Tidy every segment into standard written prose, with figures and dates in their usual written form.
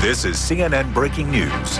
This is CNN Breaking News.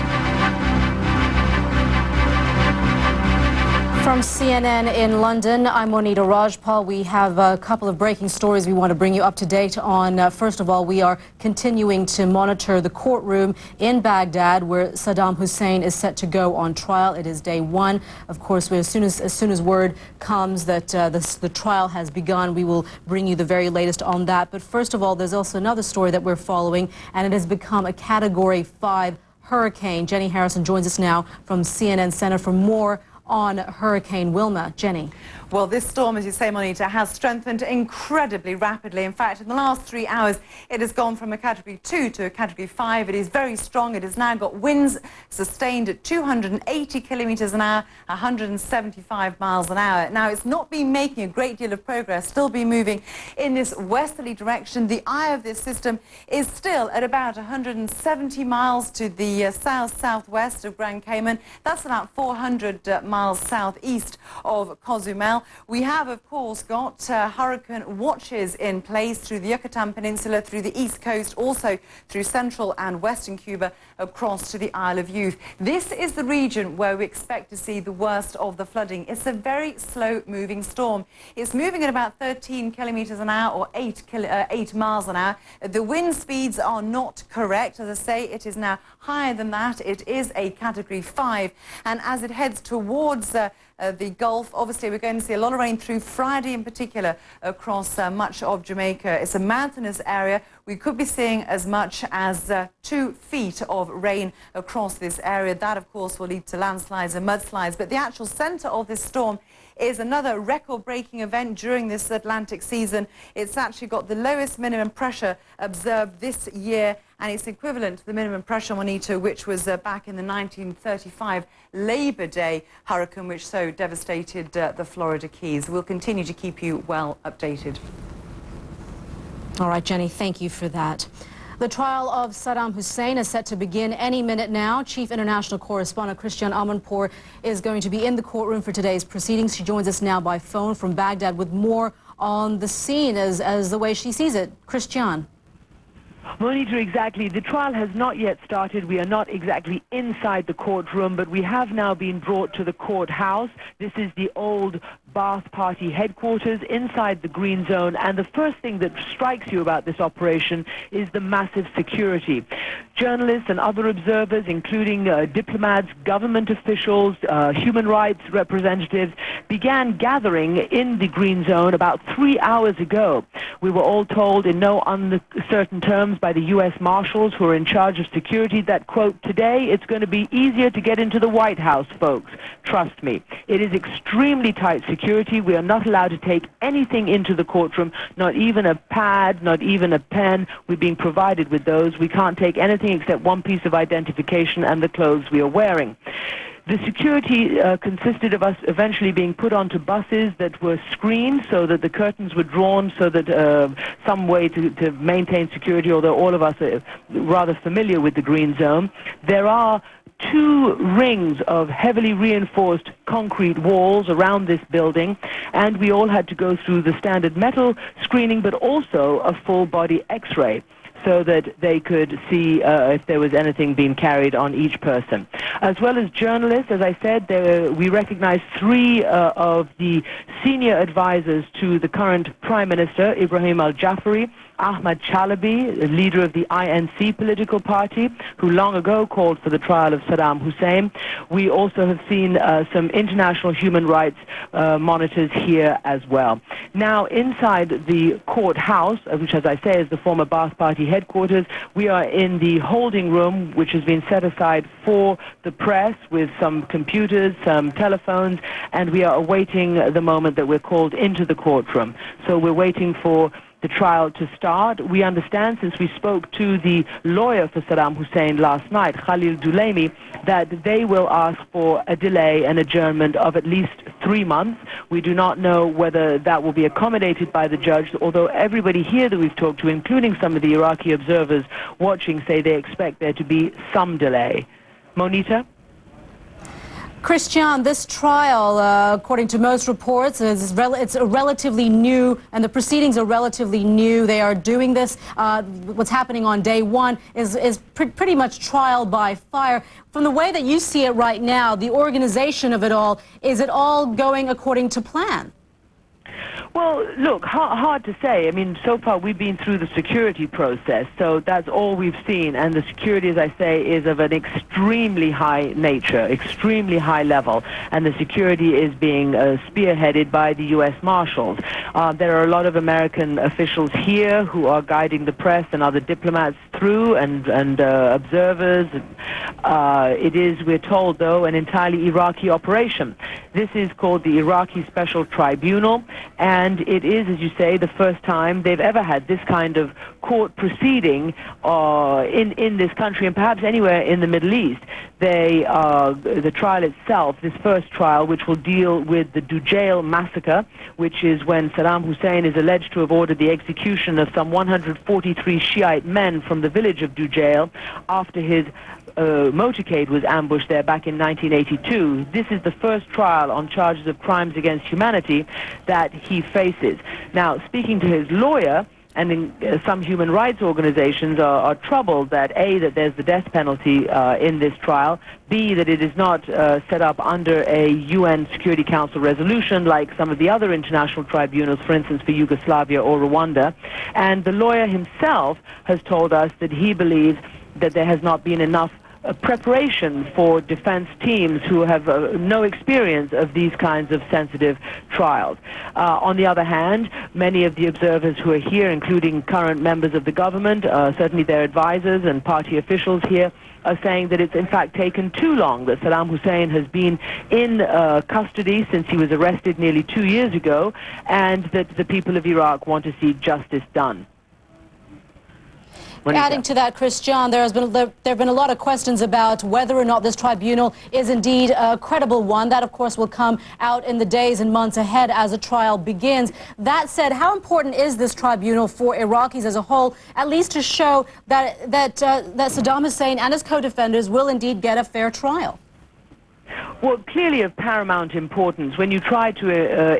From CNN in London, I'm Monita Rajpal. We have a couple of breaking stories we want to bring you up to date on. First of all, we are continuing to monitor the courtroom in Baghdad where Saddam Hussein is set to go on trial. It is day one. Of course, as soon as word comes that the trial has begun, we will bring you the very latest on that. But first of all, there's also another story that we're following, and it has become a Category 5 hurricane. Jenny Harrison joins us now from CNN Center for more on Hurricane Wilma. Jenny. Well, this storm, as you say, Monita, has strengthened incredibly rapidly. In fact, in the last 3 hours, it has gone from a Category 2 to a Category 5. It is very strong. It has now got winds sustained at 280 kilometers an hour, 175 miles an hour. Now, it's not been making a great deal of progress, still been moving in this westerly direction. The eye of this system is still at about 170 miles to the south-southwest of Grand Cayman. That's about 400 miles southeast of Cozumel. We have, of course, got hurricane watches in place through the Yucatan Peninsula, through the east coast, also through central and western Cuba, across to the Isle of Youth. This is the region where we expect to see the worst of the flooding. It's a very slow-moving storm. It's moving at about 13 kilometers an hour or 8 miles an hour. The wind speeds are not correct. As I say, it is now higher than that. It is a Category 5. And as it heads towards the Gulf, obviously we're going to see a lot of rain through Friday in particular across much of Jamaica. It's a mountainous area. We could be seeing as much as 2 feet of rain across this area. That, of course, will lead to landslides and mudslides. But the actual center of this storm is another record-breaking event during this Atlantic season. It's actually got the lowest minimum pressure observed this year, and it's equivalent to the minimum pressure, Juanito, which was back in the 1935 Labor Day hurricane, which so devastated the Florida Keys. We'll continue to keep you well updated. All right, Jenny, thank you for that. The trial of Saddam Hussein is set to begin any minute now. Chief International Correspondent Christiane Amanpour is going to be in the courtroom for today's proceedings. She joins us now by phone from Baghdad with more on the scene as the way she sees it. Christiane. Monita, exactly. The trial has not yet started. We are not exactly inside the courtroom, but we have now been brought to the courthouse. This is the old Baath Party headquarters inside the green zone, and the first thing that strikes you about this operation is the massive security. Journalists and other observers, including diplomats, government officials, human rights representatives, began gathering in the green zone about 3 hours ago. We were all told in no uncertain terms by the U.S. Marshals who are in charge of security that, quote, today it's going to be easier to get into the White House, folks. Trust me. It is extremely tight security. We are not allowed to take anything into the courtroom, not even a pad, not even a pen. We're being provided with those. We can't take anything except one piece of identification and the clothes we are wearing. The security consisted of us eventually being put onto buses that were screened so that the curtains were drawn so that some way to maintain security, although all of us are rather familiar with the green zone. There are 2 rings of heavily reinforced concrete walls around this building, and we all had to go through the standard metal screening, but also a full-body X-ray, so that they could see if there was anything being carried on each person. As well as journalists, as I said, we recognized 3 of the senior advisors to the current Prime Minister, Ibrahim al-Jafari, Ahmad Chalabi, leader of the INC political party, who long ago called for the trial of Saddam Hussein. We also have seen some international human rights monitors here as well. Now, inside the courthouse, which, as I say, is the former Baath Party headquarters, we are in the holding room, which has been set aside for the press, with some computers, some telephones, and we are awaiting the moment that we're called into the courtroom. So we're waiting for the trial to start. We understand, since we spoke to the lawyer for Saddam Hussein last night, Khalil Dulaimi, that they will ask for a delay and adjournment of at least 3 months. We do not know whether that will be accommodated by the judge, although everybody here that we've talked to, including some of the Iraqi observers watching, say they expect there to be some delay. Monita? Christian, this trial, according to most reports, it's relatively new, and the proceedings are relatively new. They are doing this. What's happening on day one is pretty much trial by fire. From the way that you see it right now, the organization of it all, is it all going according to plan? Well, look, hard to say. I mean, so far we've been through the security process, so that's all we've seen. And the security, as I say, is of an extremely high nature, extremely high level. And the security is being spearheaded by the U.S. Marshals. There are a lot of American officials here who are guiding the press and other diplomats through, and observers. It is, we're told, though, an entirely Iraqi operation. This is called the Iraqi Special Tribunal, and it is, as you say, the first time they've ever had this kind of court proceeding in this country, and perhaps anywhere in the Middle East. The trial itself, this first trial, which will deal with the Dujail massacre, which is when Saddam Hussein is alleged to have ordered the execution of some 143 Shiite men from the village of Dujail after his motorcade was ambushed there back in 1982. This is the first trial on charges of crimes against humanity that he faces. Now, speaking to his lawyer, and some human rights organizations are troubled that A, that there's the death penalty in this trial, B, that it is not set up under a UN Security Council resolution like some of the other international tribunals, for instance, for Yugoslavia or Rwanda. And the lawyer himself has told us that he believes that there has not been enough preparation for defense teams who have no experience of these kinds of sensitive trials. On the other hand, many of the observers who are here, including current members of the government, certainly their advisors and party officials here, are saying that it's in fact taken too long, that Saddam Hussein has been in custody since he was arrested nearly 2 years ago, and that the people of Iraq want to see justice done. Adding to that, Christian, there have been a lot of questions about whether or not this tribunal is indeed a credible one. That, of course, will come out in the days and months ahead as the trial begins. That said, how important is this tribunal for Iraqis as a whole, at least to show that Saddam Hussein and his co-defenders will indeed get a fair trial? Well, clearly of paramount importance. When you try to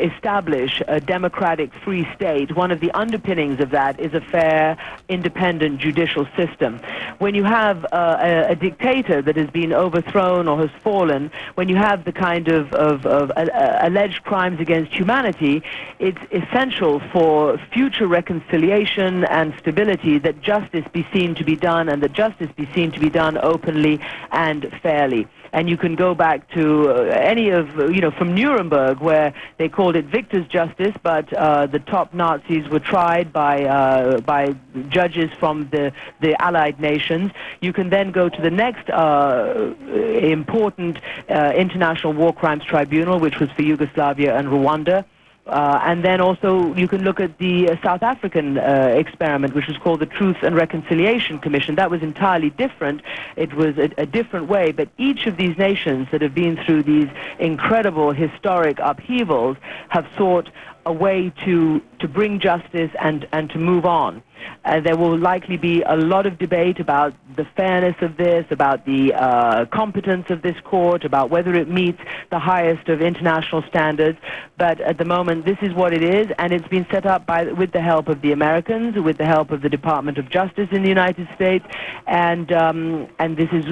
establish a democratic free state, one of the underpinnings of that is a fair, independent judicial system. When you have a dictator that has been overthrown or has fallen, when you have the kind of alleged crimes against humanity, it's essential for future reconciliation and stability that justice be seen to be done, and that justice be seen to be done openly and fairly. And you can go back to any of, from Nuremberg, where they called it victor's justice, but the top Nazis were tried by judges from the Allied nations. You can then go to the next important International War Crimes Tribunal, which was for Yugoslavia and Rwanda. And then also you can look at the South African experiment, which was called the Truth and Reconciliation Commission. That was entirely different. It was a different way, but each of these nations that have been through these incredible historic upheavals have sought a way to bring justice and to move on. There will likely be a lot of debate about the fairness of this, about the competence of this court, about whether it meets the highest of international standards. But at the moment, this is what it is, and it's been set up with the help of the Americans, with the help of the Department of Justice in the United States, and this is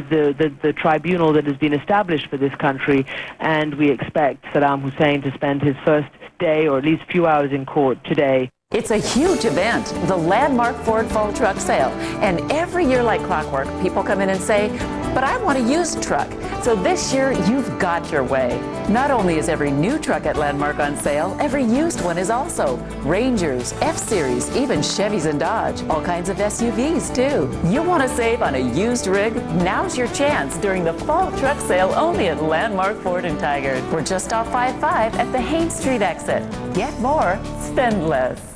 the tribunal that has been established for this country, and we expect Saddam Hussein to spend his first day, or at least few hours in court today. It's a huge event, the landmark Ford Fall Truck Sale. And every year like clockwork, people come in and say, but I want a used truck. So this year, you've got your way. Not only is every new truck at Landmark on sale, every used one is also. Rangers, F-Series, even Chevys and Dodge. All kinds of SUVs, too. You want to save on a used rig? Now's your chance during the Fall Truck Sale only at Landmark Ford and Tigard. We're just off 5-5 at the Haines Street exit. Get more, spend less.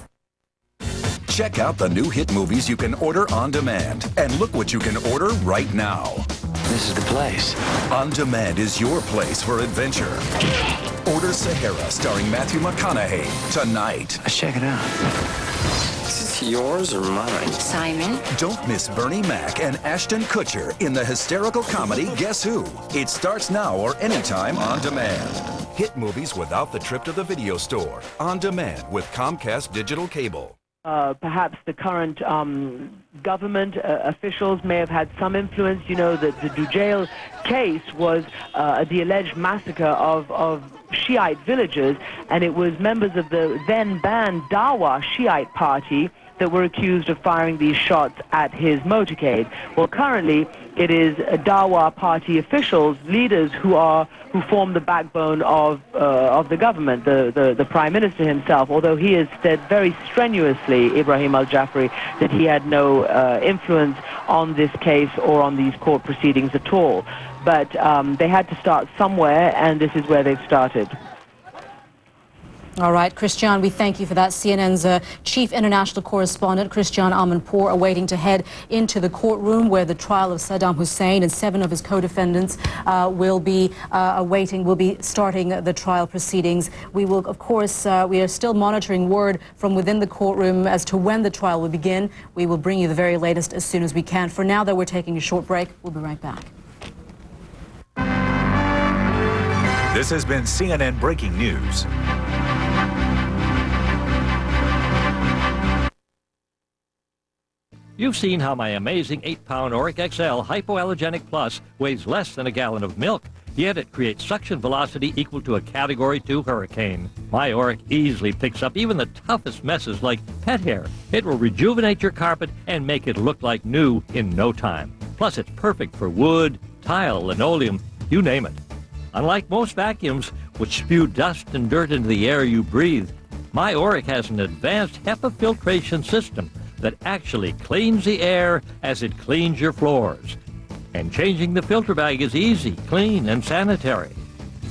Check out the new hit movies you can order on demand. And look what you can order right now. This is the place. On Demand is your place for adventure. Order Sahara starring Matthew McConaughey tonight. Let's check it out. yours or mine? Simon. Don't miss Bernie Mac and Ashton Kutcher in the hysterical comedy Guess Who? It starts now or anytime on demand. Hit movies without the trip to the video store. On demand with Comcast Digital Cable. Perhaps the current government officials may have had some influence. You know that the Dujail case was the alleged massacre of Shiite villagers, and it was members of the then banned Dawa Shiite party that were accused of firing these shots at his motorcade. Well, currently it is Dawa party officials, leaders who form the backbone of the government, the Prime Minister himself, although he has said very strenuously, Ibrahim al-Jafari, that he had no influence on this case or on these court proceedings at all. But they had to start somewhere, and this is where they've started. All right, Christian, we thank you for that. CNN's chief international correspondent, Christian Amanpour, awaiting to head into the courtroom where the trial of Saddam Hussein and 7 of his co-defendants will be starting the trial proceedings. We will, of course, we are still monitoring word from within the courtroom as to when the trial will begin. We will bring you the very latest as soon as we can. For now, though, we're taking a short break. We'll be right back. This has been CNN Breaking News. You've seen how my amazing 8-pound Oric XL Hypoallergenic Plus weighs less than a gallon of milk, yet it creates suction velocity equal to a Category 2 hurricane. My Oric easily picks up even the toughest messes like pet hair. It will rejuvenate your carpet and make it look like new in no time. Plus, it's perfect for wood, tile, linoleum, you name it. Unlike most vacuums, which spew dust and dirt into the air you breathe, my Oric has an advanced HEPA filtration system that actually cleans the air as it cleans your floors. And changing the filter bag is easy, clean, and sanitary.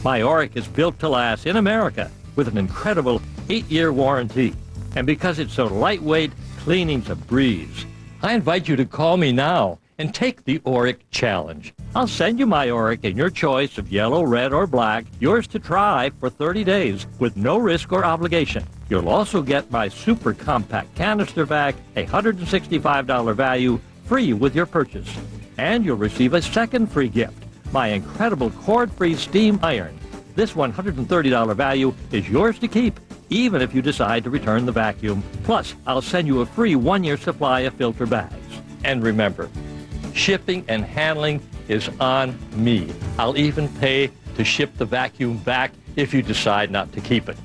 My Oric is built to last in America with an incredible 8-year warranty. And because it's so lightweight, cleaning's a breeze. I invite you to call me now and take the Oric challenge. I'll send you my Oric in your choice of yellow, red, or black, yours to try for 30 days with no risk or obligation. You'll also get my super compact canister vac, a $165 value, free with your purchase. And you'll receive a second free gift, my incredible cord-free steam iron. This $130 value is yours to keep, even if you decide to return the vacuum. Plus, I'll send you a free 1-year supply of filter bags. And remember, shipping and handling is on me. I'll even pay to ship the vacuum back if you decide not to keep it.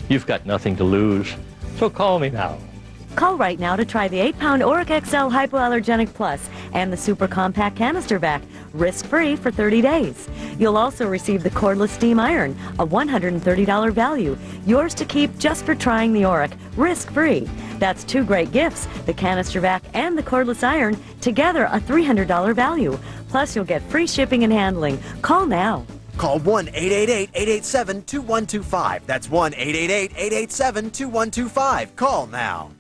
You've got nothing to lose, so call me now. Call right now to try the 8-pound Oric XL Hypoallergenic Plus and the Super Compact Canister Vac, risk-free for 30 days. You'll also receive the cordless steam iron, a $130 value, yours to keep just for trying the Oric, risk-free. That's 2 great gifts, the canister vac and the cordless iron, together a $300 value. Plus, you'll get free shipping and handling. Call now. Call 1-888-887-2125. That's 1-888-887-2125. Call now.